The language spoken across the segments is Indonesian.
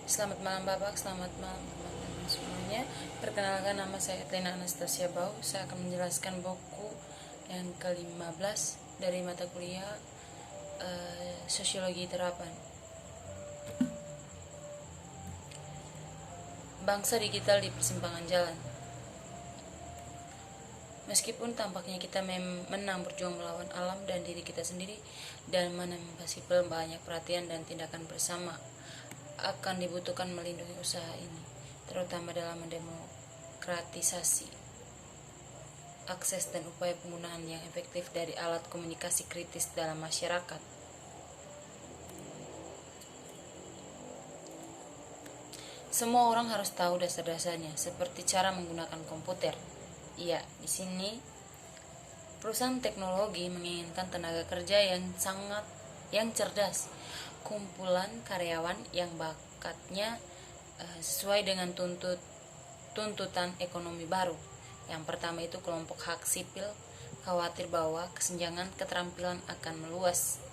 Selamat malam Bapak, selamat malam teman-teman semuanya. Perkenalkan, nama saya Etlina Anastasia Bau. Saya akan menjelaskan buku yang ke-15 dari mata kuliah Sosiologi Terapan. Bangsa digital di persimpangan jalan. Meskipun tampaknya kita menang berjuang melawan alam dan diri kita sendiri dan menempa banyak perhatian dan tindakan bersama, akan dibutuhkan melindungi usaha ini, terutama dalam mendemokratisasi akses dan upaya penggunaan yang efektif dari alat komunikasi kritis dalam masyarakat. Semua orang harus tahu dasar-dasarnya, seperti cara menggunakan komputer. Iya, di sini perusahaan teknologi menginginkan tenaga kerja yang cerdas, kumpulan karyawan yang bakatnya sesuai dengan tuntutan ekonomi baru. Yang pertama itu kelompok hak sipil khawatir bahwa kesenjangan keterampilan akan meluas.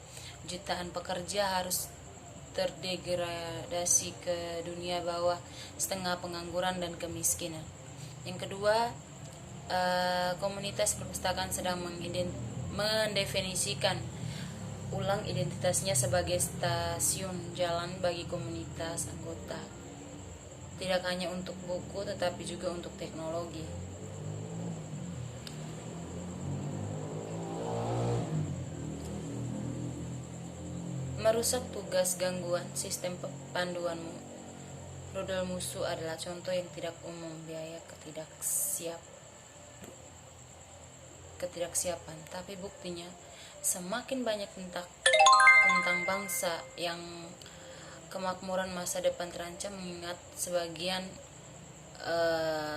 Jutaan pekerja harus terdegradasi ke dunia bawah, setengah pengangguran dan kemiskinan. Yang kedua, komunitas perpustakaan sedang mendefinisikan ulang identitasnya sebagai stasiun jalan bagi komunitas anggota, tidak hanya untuk buku tetapi juga untuk teknologi. Merusak tugas gangguan sistem panduanmu. Rudal musuh adalah contoh yang tidak umum biaya ketidaksiapan, tapi buktinya semakin banyak tentang bangsa yang kemakmuran masa depan terancam, mengingat sebagian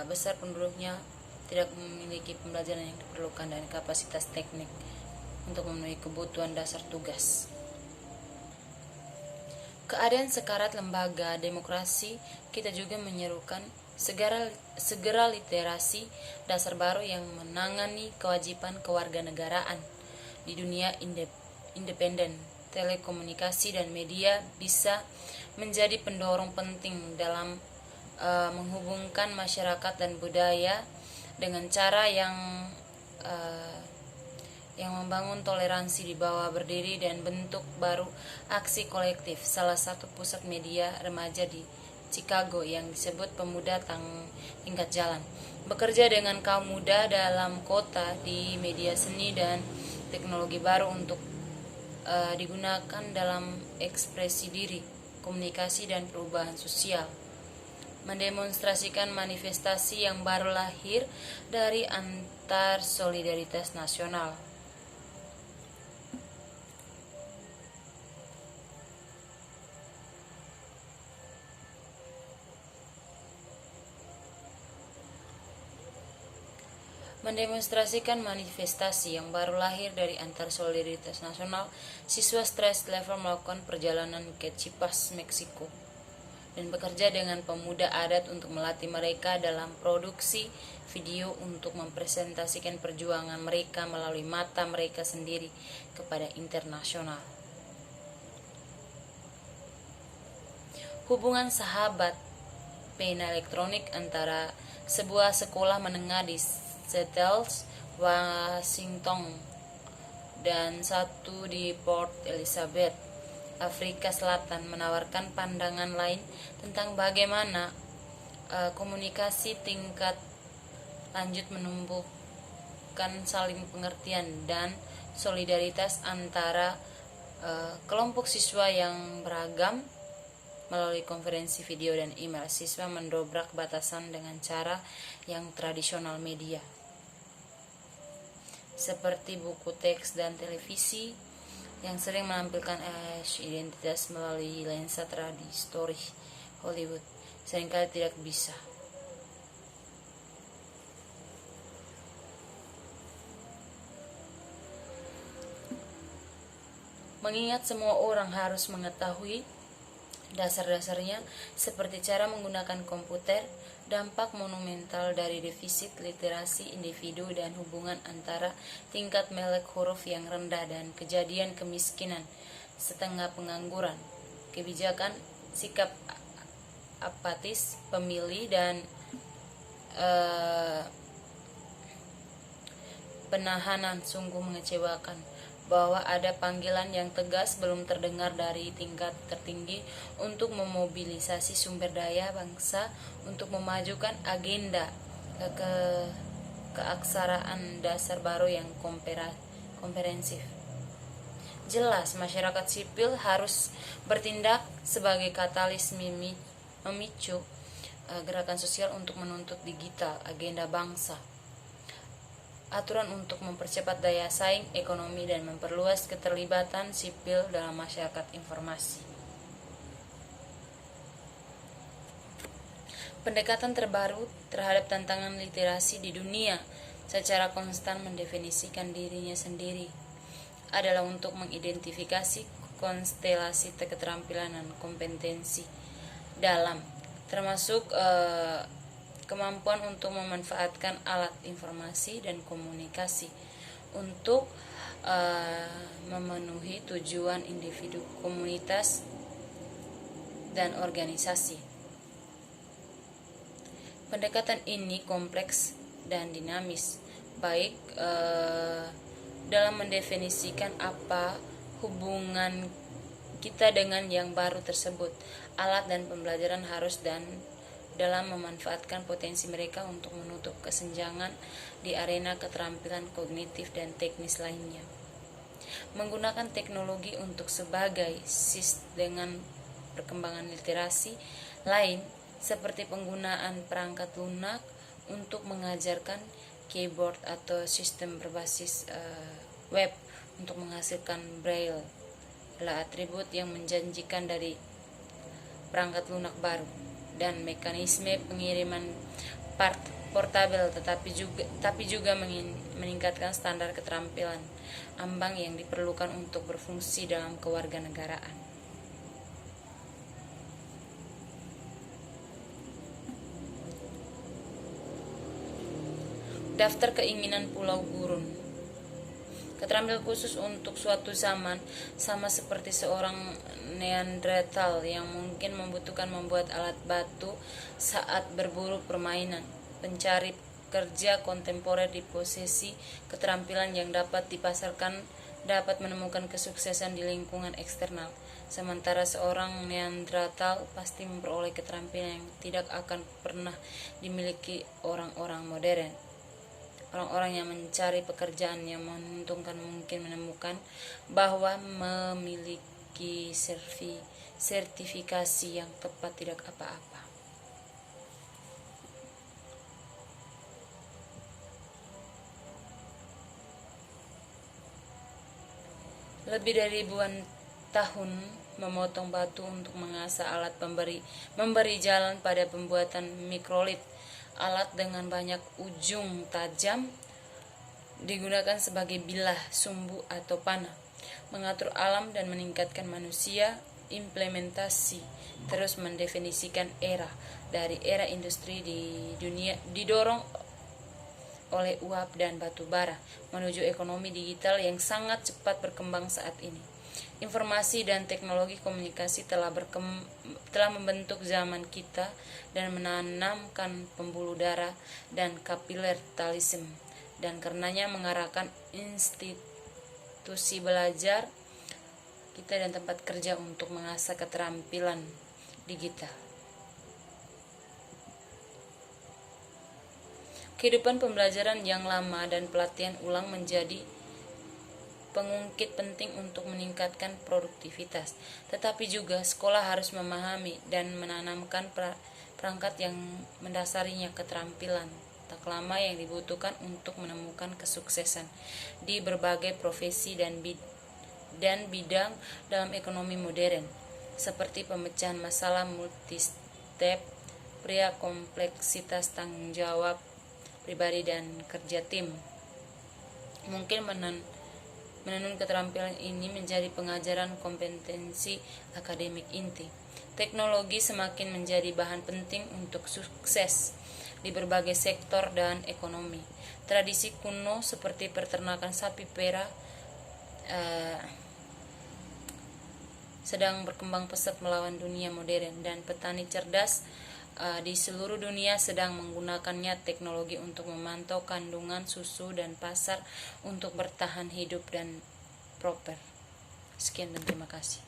besar penduduknya tidak memiliki pembelajaran yang diperlukan dan kapasitas teknik untuk memenuhi kebutuhan dasar tugas. Keadaan sekarat lembaga demokrasi kita juga menyerukan segera literasi dasar baru yang menangani kewajiban kewarganegaraan. Di dunia independen, telekomunikasi dan media bisa menjadi pendorong penting dalam menghubungkan masyarakat dan budaya dengan cara yang membangun toleransi di bawah berdiri dan bentuk baru aksi kolektif. Salah satu pusat media remaja di Chicago yang disebut Pemuda Tingkat Jalan bekerja dengan kaum muda dalam kota di media seni dan teknologi baru untuk digunakan dalam ekspresi diri, komunikasi dan perubahan sosial. Mendemonstrasikan manifestasi yang baru lahir dari antar solidaritas nasional. Mendemonstrasikan manifestasi yang baru lahir dari antar solidaritas nasional, siswa Stress Level melakukan perjalanan ke Chiapas, Meksiko, dan bekerja dengan pemuda adat untuk melatih mereka dalam produksi video untuk mempresentasikan perjuangan mereka melalui mata mereka sendiri kepada internasional. Hubungan sahabat pena elektronik antara sebuah sekolah menengah di Seattle, Washington, dan satu di Port Elizabeth, Afrika Selatan menawarkan pandangan lain tentang bagaimana komunikasi tingkat lanjut menumbuhkan saling pengertian dan solidaritas antara kelompok siswa yang beragam. Melalui konferensi video dan email, siswa mendobrak batasan dengan cara yang tradisional media, seperti buku teks dan televisi, yang sering menampilkan identitas melalui lensa tradisi Hollywood, seringkali tidak bisa. Mengingat semua orang harus mengetahui dasar-dasarnya, seperti cara menggunakan komputer, dampak monumental dari defisit literasi individu dan hubungan antara tingkat melek huruf yang rendah dan kejadian kemiskinan, setengah pengangguran, kebijakan sikap apatis pemilih dan penahanan sungguh mengecewakan, bahwa ada panggilan yang tegas belum terdengar dari tingkat tertinggi untuk memobilisasi sumber daya bangsa untuk memajukan agenda keaksaraan dasar baru yang komprehensif. Jelas masyarakat sipil harus bertindak sebagai katalis memicu gerakan sosial untuk menuntut digital agenda bangsa, aturan untuk mempercepat daya saing ekonomi dan memperluas keterlibatan sipil dalam masyarakat informasi. Pendekatan terbaru terhadap tantangan literasi di dunia secara konstan mendefinisikan dirinya sendiri adalah untuk mengidentifikasi konstelasi keterampilan dan kompetensi dalam, termasuk kemampuan untuk memanfaatkan alat informasi dan komunikasi untuk memenuhi tujuan individu, komunitas, dan organisasi. Pendekatan ini kompleks dan dinamis, baik dalam mendefinisikan apa hubungan kita dengan yang baru tersebut. Alat dan pembelajaran harus dan dalam memanfaatkan potensi mereka untuk menutup kesenjangan di arena keterampilan kognitif dan teknis lainnya. Menggunakan teknologi untuk sebagai dengan perkembangan literasi lain seperti penggunaan perangkat lunak untuk mengajarkan keyboard atau sistem berbasis web untuk menghasilkan braille adalah atribut yang menjanjikan dari perangkat lunak baru, dan mekanisme pengiriman portabel tapi juga meningkatkan standar keterampilan ambang yang diperlukan untuk berfungsi dalam kewarganegaraan. Daftar keinginan Pulau Gurun. Keterampilan khusus untuk suatu zaman, sama seperti seorang Neanderthal yang mungkin membutuhkan membuat alat batu saat berburu permainan. Pencari kerja kontemporer di posisi keterampilan yang dapat dipasarkan dapat menemukan kesuksesan di lingkungan eksternal, sementara seorang Neanderthal pasti memperoleh keterampilan yang tidak akan pernah dimiliki orang-orang modern. Orang-orang yang mencari pekerjaan yang menguntungkan mungkin menemukan bahwa memiliki sertifikasi yang tepat tidak apa-apa. Lebih dari ribuan tahun memotong batu untuk mengasah alat memberi jalan pada pembuatan mikrolit. Alat dengan banyak ujung tajam digunakan sebagai bilah, sumbu, atau panah, mengatur alam dan meningkatkan manusia. Implementasi terus mendefinisikan era dari era industri di dunia didorong oleh uap dan batu bara menuju ekonomi digital yang sangat cepat berkembang saat ini. Informasi dan teknologi komunikasi telah membentuk zaman kita dan menanamkan pembuluh darah dan kapiler talism, dan karenanya mengarahkan institusi belajar kita dan tempat kerja untuk mengasah keterampilan digital. Kehidupan pembelajaran yang lama dan pelatihan ulang menjadi pengungkit penting untuk meningkatkan produktivitas, tetapi juga sekolah harus memahami dan menanamkan perangkat yang mendasarinya keterampilan tak lama yang dibutuhkan untuk menemukan kesuksesan di berbagai profesi dan bidang dalam ekonomi modern, seperti pemecahan masalah multi-step, pria kompleksitas tanggung jawab pribadi dan kerja tim. Mungkin menenun keterampilan ini menjadi pengajaran kompetensi akademik inti. Teknologi semakin menjadi bahan penting untuk sukses di berbagai sektor dan ekonomi. Tradisi kuno seperti peternakan sapi perah sedang berkembang pesat melawan dunia modern, dan petani cerdas di seluruh dunia sedang menggunakannya teknologi untuk memantau kandungan susu dan pasar untuk bertahan hidup dan proper. Sekian dan terima kasih.